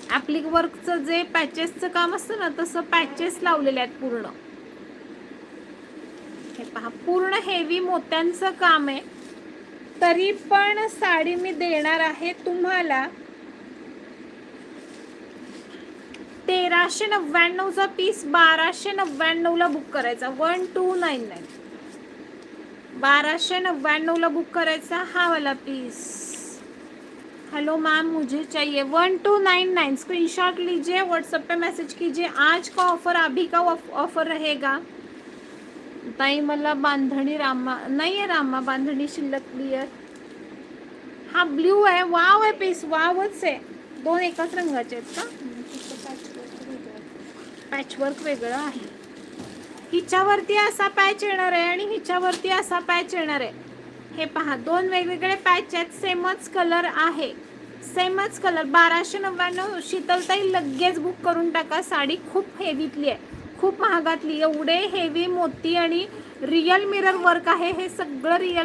ॲप्लिक वर्कचं जे पॅचेसचं काम असतं ना, तसं पॅचेस लावलेले आहेत पूर्ण. हे पहा, पूर्ण हेवी मोत्यांचं काम आहे. तरी पण साडी मी देणार आहे तुम्हाला 1399चा पीस 1299ला बुक करायचा. 1299 1299ला बुक करायचा हा वाला पीस. हेलो मैम, मुझे चाहिए 1299. स्क्रीनशॉट लीजिए, व्हाट्सएप पे मैसेज कीजिए. आज का ऑफर, अभी का ऑफर रहेगा. ताई मला बांधणी रामा नाही आहे, रामा बांधणी शिल्लक क्लिअर. हा ब्ल्यू आहे. वाव आहे पीस, वावच आहे. दोन एकाच रंगाचे आहेत का? पॅचवर्क वेगळं आहे. हिच्यावरती असा पॅच येणार आहे आणि हिच्यावरती असा पॅच येणार आहे. हे पहा, दोन वेगवेगळे पॅच आहेत. सेमच कलर आहे, सेमच कलर. 1299. शीतलताई लगेच बुक करून टाका. साडी खूप हेवीतली आहे, खूप महागातली. एवढे हेवी मोती आणि रिअल मिरर वर्क आहे. हे सगळं रिअल